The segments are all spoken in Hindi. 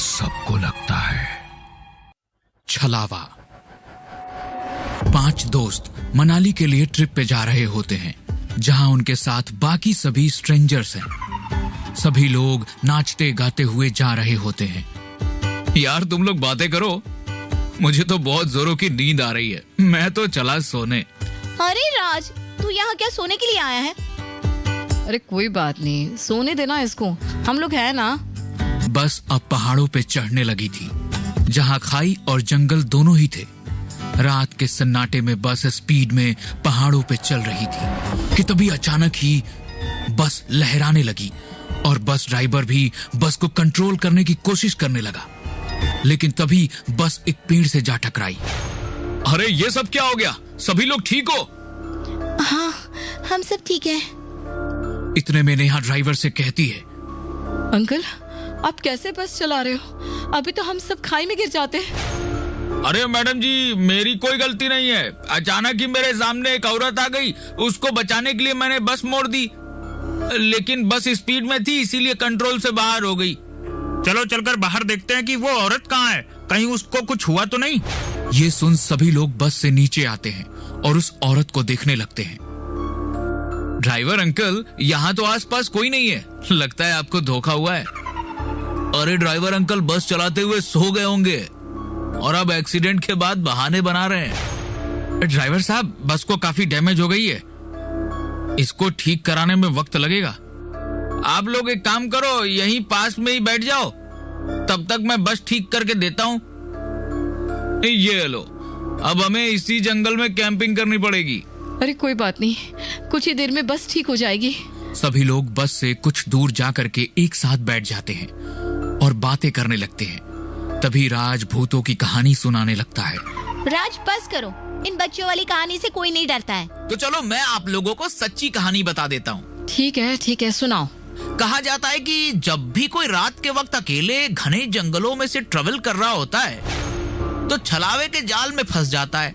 सबको लगता है। छलावा। 5 दोस्त मनाली के लिए ट्रिप पे जा रहे होते हैं, जहां उनके साथ बाकी सभी स्ट्रेंजर्स हैं। सभी लोग नाचते गाते हुए जा रहे होते हैं। यार तुम लोग बातें करो, मुझे तो बहुत जोरों की नींद आ रही है, मैं तो चला सोने। अरे राज, तू यहाँ क्या सोने के लिए आया है? अरे कोई बात नहीं, सोने देना इसको, हम लोग हैं ना। बस अब पहाड़ों पे चढ़ने लगी थी, जहां खाई और जंगल दोनों ही थे। रात के सन्नाटे में बस स्पीड में पहाड़ों पे चल रही थी कि तभी अचानक ही बस लहराने लगी और बस ड्राइवर भी बस को कंट्रोल करने की कोशिश करने लगा, लेकिन तभी बस एक पेड़ से जा टकराई। अरे ये सब क्या हो गया? सभी लोग ठीक हो? हाँ, हम सब ठीक हैं। इतने में नेहा ड्राइवर से कहती है, अंकल आप कैसे बस चला रहे हो? अभी तो हम सब खाई में गिर जाते हैं। अरे मैडम जी, मेरी कोई गलती नहीं है। अचानक ही मेरे सामने एक औरत आ गई, उसको बचाने के लिए मैंने बस मोड़ दी, लेकिन बस स्पीड में थी इसीलिए कंट्रोल से बाहर हो गई। चलो चलकर बाहर देखते हैं कि वो औरत कहाँ है, कहीं उसको कुछ हुआ तो नहीं। ये सुन सभी लोग बस से नीचे आते हैं और उस औरत को देखने लगते हैं। ड्राइवर अंकल, यहाँ तो आसपास कोई नहीं है, लगता है आपको धोखा हुआ है। अरे ड्राइवर अंकल बस चलाते हुए सो गए होंगे और अब एक्सीडेंट के बाद बहाने बना रहे हैं। ड्राइवर साहब, बस को काफी डैमेज हो गई है, इसको ठीक कराने में वक्त लगेगा। आप लोग एक काम करो, यहीं पास में ही बैठ जाओ, तब तक मैं बस ठीक करके देता हूँ। ये लो, अब हमें इसी जंगल में कैंपिंग करनी पड़ेगी। अरे कोई बात नहीं, कुछ ही देर में बस ठीक हो जाएगी। सभी लोग बस से कुछ दूर जा करके एक साथ बैठ जाते हैं और बातें करने लगते हैं। तभी राज भूतों की कहानी सुनाने लगता है। राज बस करो, इन बच्चों वाली कहानी से कोई नहीं डरता है। तो चलो मैं आप लोगों को सच्ची कहानी बता देता हूँ। ठीक है सुनाओ। कहा जाता है कि जब भी कोई रात के वक्त अकेले घने जंगलों में से ट्रेवल कर रहा होता है तो छलावे के जाल में फंस जाता है।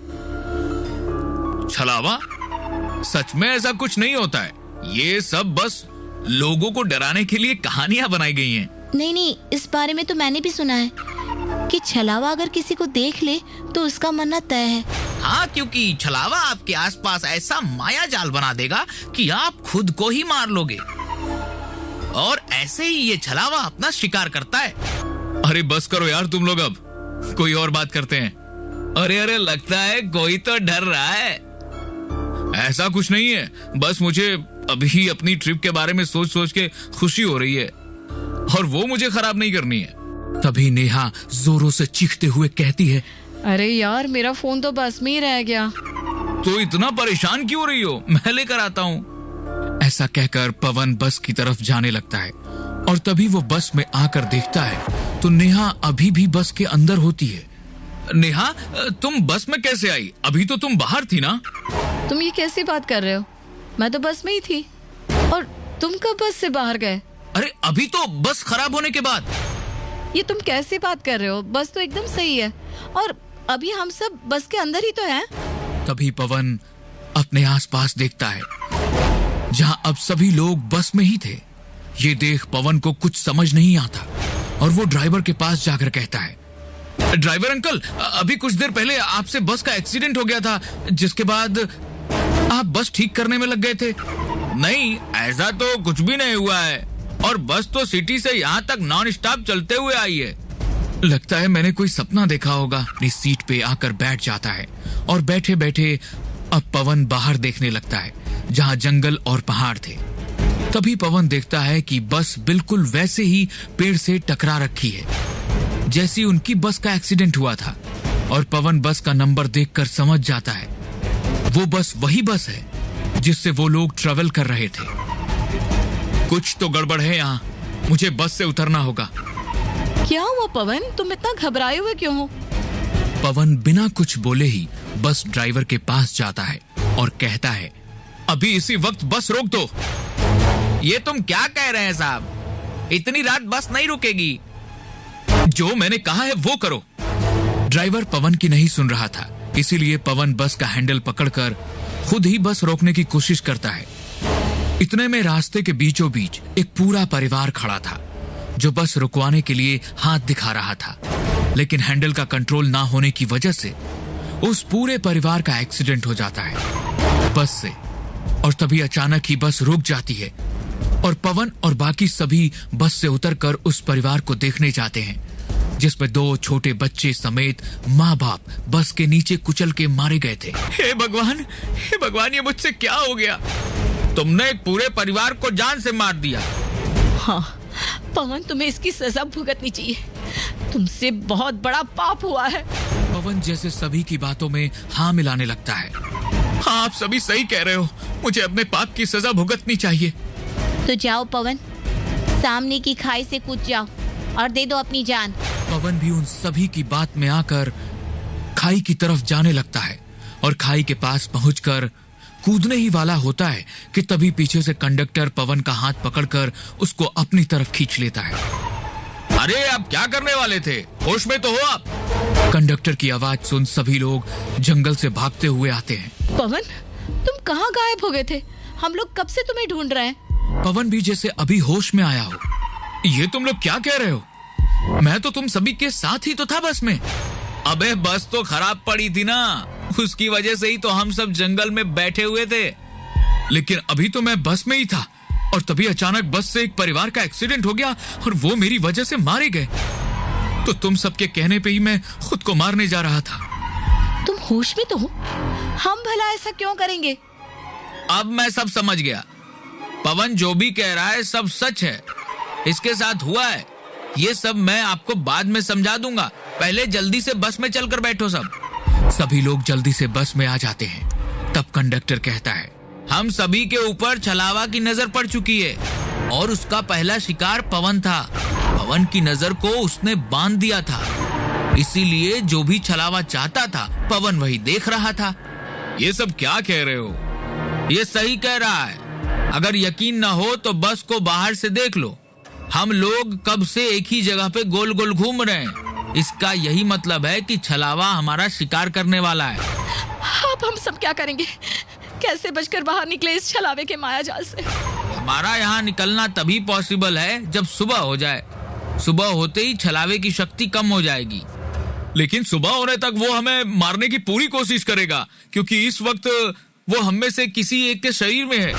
छलावा? सच में ऐसा कुछ नहीं होता है, ये सब बस लोगों को डराने के लिए कहानियां बनाई गई हैं। नहीं, इस बारे में तो मैंने भी सुना है कि छलावा अगर किसी को देख ले तो उसका मरना तय है। हाँ, क्योंकि छलावा आपके आसपास ऐसा माया जाल बना देगा कि आप खुद को ही मार लोगे, और ऐसे ही ये छलावा अपना शिकार करता है। अरे बस करो यार तुम लोग, अब कोई और बात करते हैं। अरे लगता है कोई तो डर रहा है। ऐसा कुछ नहीं है, बस मुझे अभी अपनी ट्रिप के बारे में सोच सोच के खुशी हो रही है और वो मुझे खराब नहीं करनी है। तभी नेहा जोरों से चीखते हुए कहती है, अरे यार मेरा फोन तो बस में ही रह गया। तो इतना परेशान क्यों हो रही हो, मैं लेकर आता हूँ। ऐसा कहकर पवन बस की तरफ जाने लगता है और तभी वो बस में आकर देखता है तो नेहा अभी भी बस के अंदर होती है। नेहा, तुम बस में कैसे आई? अभी तो तुम बाहर थी ना? तुम ये कैसी बात कर रहे हो? मैं तो बस में ही थी, और तुम कब बस से बाहर गए? अरे अभी तो बस खराब होने के बाद। ये तुम कैसी बात कर रहे हो? बस तो एकदम सही है और अभी हम सब बस के अंदर ही तो हैं। तभी पवन अपने आसपास देखता है, जहां अब सभी लोग बस में ही थे। ये देख पवन को कुछ समझ नहीं आता और वो ड्राइवर के पास जाकर कहता है, ड्राइवर अंकल, अभी कुछ देर पहले आपसे बस का एक्सीडेंट हो गया था, जिसके बाद आप बस ठीक करने में लग गए थे। नहीं, ऐसा तो कुछ भी नहीं हुआ है, और बस तो सिटी से यहाँ तक नॉन स्टॉप चलते हुए आई है। लगता है मैंने कोई सपना देखा होगा। अपनी सीट पे आकर बैठ जाता है और बैठे बैठे अब पवन बाहर देखने लगता है, जहाँ जंगल और पहाड़ थे। तभी पवन देखता है कि बस बिल्कुल वैसे ही पेड़ से टकरा रखी है जैसी उनकी बस का एक्सीडेंट हुआ था, और पवन बस का नंबर देखकर समझ जाता है वो बस वही बस है जिससे वो लोग ट्रेवल कर रहे थे। कुछ तो गड़बड़ है यहाँ, मुझे बस से उतरना होगा। क्या हुआ पवन, तुम इतना घबराए हुए क्यों हो? पवन बिना कुछ बोले ही बस ड्राइवर के पास जाता है और कहता है, अभी इसी वक्त बस रोक दो। ये तुम क्या कह रहे हैं साहब, इतनी रात बस नहीं रुकेगी। जो मैंने कहा है वो करो। ड्राइवर पवन की नहीं सुन रहा था, इसीलिए पवन बस का हैंडल पकड़कर खुद ही बस रोकने की कोशिश करता है। इतने में रास्ते के बीचों बीच एक पूरा परिवार खड़ा था। जो बस रुकवाने के लिए हाथ दिखा रहा था, लेकिन हैंडल का कंट्रोल ना होने की वजह से उस पूरे परिवार का एक्सीडेंट हो जाता है बस से। और तभी अचानक ही बस रुक जाती है और पवन और बाकी सभी बस से उतरकर उस परिवार को देखने जाते हैं, जिसमें 2 छोटे बच्चे समेत माँ बाप बस के नीचे कुचल के मारे गए थे। हे भगवान, ये मुझसे क्या हो गया? तुमने एक पूरे परिवार को जान से मार दिया। हाँ पवन, तुम्हें इसकी सजा भुगतनी चाहिए। तुमसे बहुत बड़ा पाप हुआ है। पवन जैसे सभी की बातों में हाँ मिलाने लगता है। हाँ, आप सभी सही कह रहे हो, मुझे अपने पाप की सजा भुगतनी चाहिए। तो जाओ पवन, सामने की खाई से कूद जाओ और दे दो अपनी जान। पवन भी उन सभी की बात में आकर खाई की तरफ जाने लगता है और खाई के पास पहुंचकर कूदने ही वाला होता है कि तभी पीछे से कंडक्टर पवन का हाथ पकड़कर उसको अपनी तरफ खींच लेता है। अरे आप क्या करने वाले थे? होश में तो हो आप? कंडक्टर की आवाज सुन सभी लोग जंगल से भागते हुए आते हैं। पवन, तुम कहाँ गायब हो गए थे? हम लोग कब से तुम्हें ढूंढ रहे हैं। पवन भी जैसे अभी होश में आया हो। ये तुम लोग क्या कह रहे हो? मैं तो तुम सभी के साथ ही तो था बस में। अबे बस तो खराब पड़ी थी ना, उसकी वजह से ही तो हम सब जंगल में बैठे हुए थे। लेकिन अभी तो मैं बस में ही था और तभी अचानक बस से एक परिवार का एक्सीडेंट हो गया और वो मेरी वजह से मारे गए। तो तुम सबके कहने पे ही मैं खुद को मारने जा रहा था। तुम होश में तो हो? हम भला ऐसा क्यों करेंगे? अब मैं सब समझ गया। पवन जो भी कह रहा है सब सच है, इसके साथ हुआ है। ये सब मैं आपको बाद में समझा दूंगा, पहले जल्दी से बस में चलकर बैठो सब। सभी लोग जल्दी से बस में आ जाते हैं। तब कंडक्टर कहता है, हम सभी के ऊपर छलावा की नजर पड़ चुकी है और उसका पहला शिकार पवन था। पवन की नजर को उसने बांध दिया था, इसीलिए जो भी छलावा चाहता था पवन वही देख रहा था। ये सब क्या कह रहे हो? ये सही कह रहा है। अगर यकीन ना हो तो बस को बाहर से देख लो। हम लोग कब से एक ही जगह पे गोल गोल घूम रहे हैं। इसका यही मतलब है कि छलावा हमारा शिकार करने वाला है। अब हम सब क्या करेंगे? कैसे बचकर बाहर निकले इस छलावे के मायाजाल से? हमारा यहाँ निकलना तभी पॉसिबल है जब सुबह हो जाए। सुबह होते ही छलावे की शक्ति कम हो जाएगी। लेकिन सुबह होने तक वो हमें मारने की पूरी कोशिश करेगा, क्योंकि इस वक्त वो हम में से किसी एक के शरीर में है।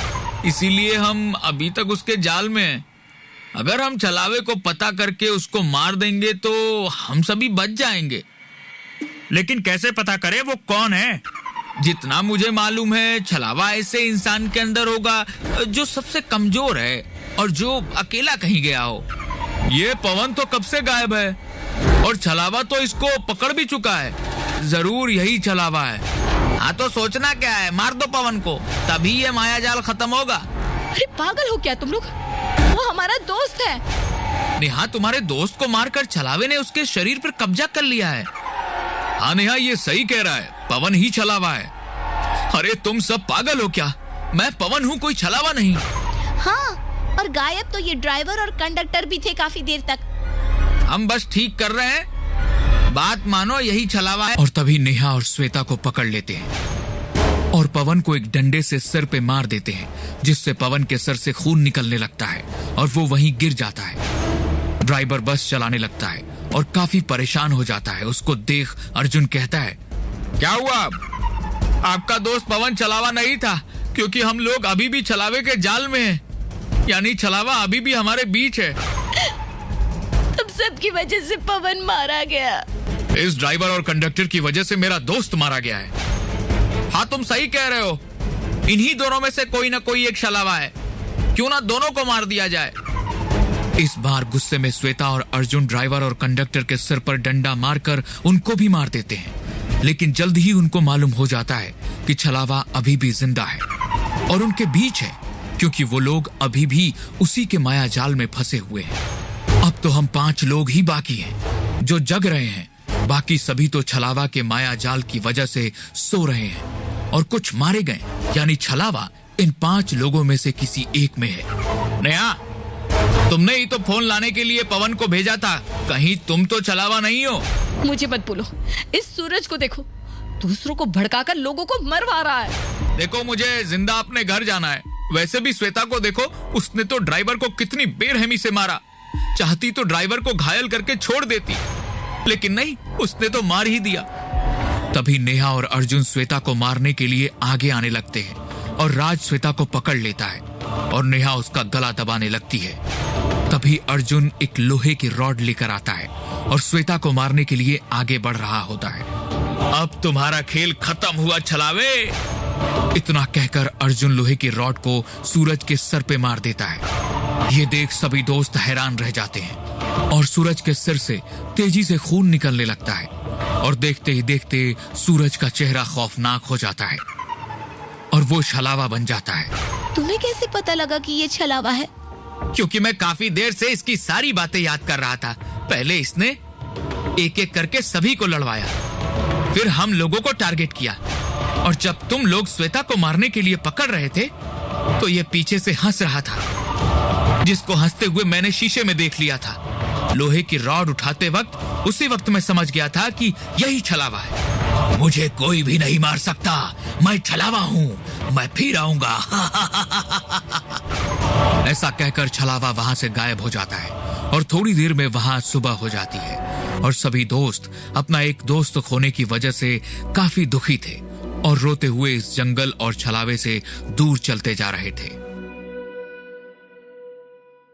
इसीलिए हम अभी तक उसके जाल में हैं। अगर हम छलावे को पता करके उसको मार देंगे तो हम सभी बच जाएंगे। लेकिन कैसे पता करें वो कौन है? जितना मुझे मालूम है, छलावा ऐसे इंसान के अंदर होगा जो सबसे कमजोर है और जो अकेला कहीं गया हो। ये पवन तो कब से गायब है और छलावा तो इसको पकड़ भी चुका है। जरूर यही छलावा है। हाँ तो सोचना क्या है, मार दो पवन को, तभी ये मायाजाल खत्म होगा। अरे पागल हो क्या तुम लोग? वो हमारा दोस्त है। नेहा, तुम्हारे दोस्त को मारकर छलावे ने उसके शरीर पर कब्जा कर लिया है। हाँ नेहा, ये सही कह रहा है, पवन ही छलावा है। अरे तुम सब पागल हो क्या? मैं पवन हूँ, कोई छलावा नहीं। हाँ, और गायब तो ये ड्राइवर और कंडक्टर भी थे काफी देर तक। हम बस ठीक कर रहे हैं, बात मानो, यही छलावा है। और तभी नेहा और श्वेता को पकड़ लेते हैं और पवन को एक डंडे से सिर पे मार देते हैं, जिससे पवन के सर से खून निकलने लगता है और वो वहीं गिर जाता है। ड्राइवर बस चलाने लगता है और काफी परेशान हो जाता है। उसको देख अर्जुन कहता है, क्या हुआ? आपका दोस्त पवन छलावा नहीं था, क्योंकि हम लोग अभी भी छलावे के जाल में हैं। यानी छलावा अभी भी हमारे बीच है। तुम सबकी वजह से पवन मारा गया। इस ड्राइवर और कंडक्टर की वजह से मेरा दोस्त मारा गया है। हाँ, तुम सही कह रहे हो। इन्हीं दोनों में से कोई ना कोई एक छलावा है। क्यों ना दोनों को मार दिया जाए। इस बार गुस्से में श्वेता और अर्जुन ड्राइवर और कंडक्टर के सिर पर डंडा मारकर उनको भी मार देते हैं। लेकिन जल्द ही उनको मालूम हो जाता है कि छलावा अभी भी जिंदा है और उनके बीच है, क्योंकि वो लोग अभी भी उसी के माया जाल में फंसे हुए हैं। अब तो हम 5 लोग ही बाकी हैं जो जग रहे हैं। बाकी सभी तो छलावा के माया जाल की वजह से सो रहे हैं और कुछ मारे गए, यानी छलावा इन 5 लोगों में से किसी एक में है। नेहा, तुमने ही तो फोन लाने के लिए पवन को भेजा था, कहीं तुम तो छलावा नहीं हो? मुझे मत बोलो। इस सूरज को देखो, दूसरों को भड़काकर लोगों को मरवा रहा है। देखो, मुझे जिंदा अपने घर जाना है। वैसे भी श्वेता को देखो, उसने तो ड्राइवर को कितनी बेरहमी से मारा। चाहती तो ड्राइवर को घायल करके छोड़ देती, लेकिन नहीं, उसने तो मार ही दिया। तभी नेहा और अर्जुन श्वेता को मारने के लिए आगे आने लगते हैं और राज श्वेता को पकड़ लेता है और नेहा उसका गला दबाने लगती है। तभी अर्जुन एक लोहे की रॉड लेकर आता है और श्वेता को मारने के लिए आगे बढ़ रहा होता है। अब तुम्हारा खेल खत्म हुआ छलावे। इतना कहकर अर्जुन लोहे की रॉड को सूरज के सर पे मार देता है। ये देख सभी दोस्त हैरान रह जाते हैं और सूरज के सिर से तेजी से खून निकलने लगता है और देखते ही देखते सूरज का चेहरा खौफनाक हो जाता है और वो छलावा बन जाता है। तुम्हें कैसे पता लगा कि ये छलावा है? क्योंकि मैं काफी देर से इसकी सारी बातें याद कर रहा था। पहले इसने एक एक करके सभी को लड़वाया, फिर हम लोगों को टारगेट किया, और जब तुम लोग श्वेता को मारने के लिए पकड़ रहे थे तो ये पीछे से हंस रहा था, जिसको हंसते हुए मैंने शीशे में देख लिया था। लोहे की रॉड उठाते वक्त उसी वक्त मैं समझ गया था कि यही छलावा है। मुझे कोई भी नहीं मार सकता, मैं छलावा हूं, मैं फिर आऊंगा। ऐसा कहकर छलावा वहां से गायब हो जाता है और थोड़ी देर में वहां सुबह हो जाती है और सभी दोस्त अपना एक दोस्त खोने की वजह से काफी दुखी थे और रोते हुए इस जंगल और छलावे से दूर चलते जा रहे थे।